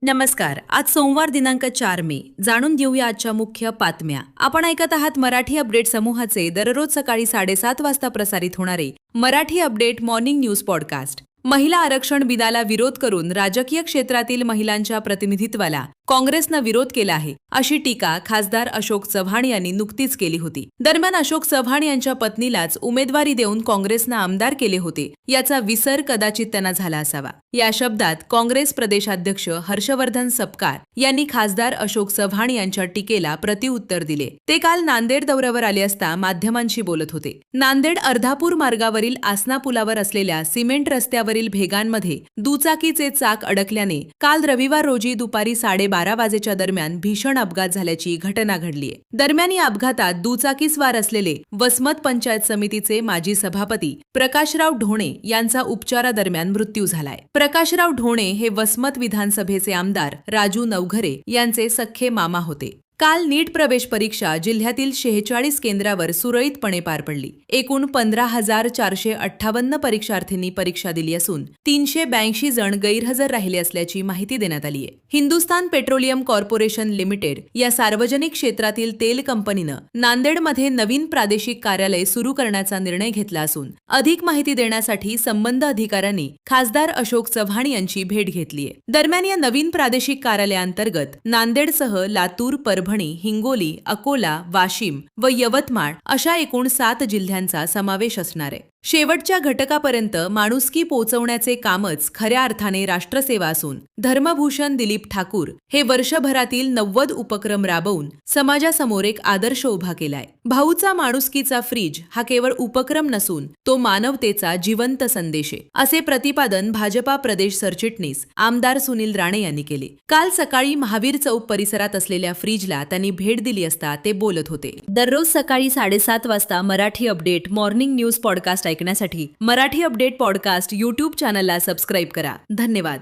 नमस्कार. आज सोमवार दिनांक 4 मे. जाणून घेऊया आजच्या मुख्य बातम्या. आपण ऐकत आहात मराठी अपडेट समूहाचे दररोज सकाळी 7:30 वाजता प्रसारित होणारे Marathi update morning news podcast. महिला आरक्षण बिलाला विरोध करून राजकीय क्षेत्रातील महिलांच्या प्रतिनिधित्वाला काँग्रेसनं विरोध केला आहे, अशी टीका खासदार अशोक चव्हाण यांनी नुकतीच केली होती. दरम्यान अशोक चव्हाण यांच्या पत्नीलाच उमेदवारी देऊन काँग्रेसनं आमदार केले होते, याचा विसर कदाचित त्यांना झाला असावा. या शब्दात काँग्रेस प्रदेशाध्यक्ष हर्षवर्धन सपकाळ यांनी खासदार अशोक चव्हाण यांच्या टीकेला प्रतिउत्तर दिले. ते काल नांदेड दौऱ्यावर आले असता माध्यमांशी बोलत होते. नांदेड अर्धापूर मार्गावरील आसना पुलावर असलेल्या सिमेंट रस्त्यावरील भेगांमध्ये दुचाकीचे चाक अडकल्याने काल रविवार रोजी दुपारी 12:30 वाजेच्या दरम्यान भीषण अपघात झाल्याची घटना घडलीय. दरम्यान या अपघातात दुचाकीस्वार असलेले वसमत पंचायत समितीचे माजी सभापती प्रकाशराव ढोणे यांचा उपचारादरम्यान मृत्यू झालाय. प्रकाशराव ढोणे हे वसमत विधानसभेचे आमदार राजू नवघरे यांचे सख्खे मामा होते. काल नीट प्रवेश परीक्षा जिल्ह्यातील 46 केंद्रावर सुरळीतपणे पार पडली. एकूण 15,458 परीक्षार्थींनी परीक्षा दिली असून 382 जण गैरहजर राहिले असल्याची माहिती देण्यात आली आहे. हिंदुस्तान पेट्रोलियम कॉर्पोरेशन लिमिटेड या सार्वजनिक क्षेत्रातील तेल कंपनीनं नांदेडमध्ये नवीन प्रादेशिक कार्यालय सुरू करण्याचा निर्णय घेतला असून अधिक माहिती देण्यासाठी संबंध अधिकाऱ्यांनी खासदार अशोक चव्हाण यांची भेट घेतली आहे. दरम्यान या नवीन प्रादेशिक कार्यालयाअंतर्गत नांदेडसह लातूर, परभणी, हिंगोली, अकोला, वाशिम व यवतमाळ अशा एकूण 7 जिल्ह्यांचा समावेश असणार आहे. शेवटच्या घटकापर्यंत माणुसकी पोहोचवण्याचे कामच खऱ्या अर्थाने राष्ट्रसेवा असून धर्मभूषण दिलीप ठाकूर हे वर्षभरातील 90 उपक्रम राबवून समाजासमोर एक आदर्श उभा केलाय. भाऊचा माणुसकीचा फ्रीज हा केवळ उपक्रम नसून तो मानवतेचा जिवंत संदेश आहे, असे प्रतिपादन भाजपा प्रदेश सरचिटणीस आमदार सुनील राणे यांनी केले. काल सकाळी महावीर चौक परिसरात असलेल्या फ्रीजला त्यांनी भेट दिली असता ते बोलत होते. दररोज सकाळी 7:30 वाजता Marathi update morning news podcast ऐकण्यासाठी मराठी अपडेट पॉडकास्ट YouTube चॅनलला सबस्क्राईब करा. धन्यवाद.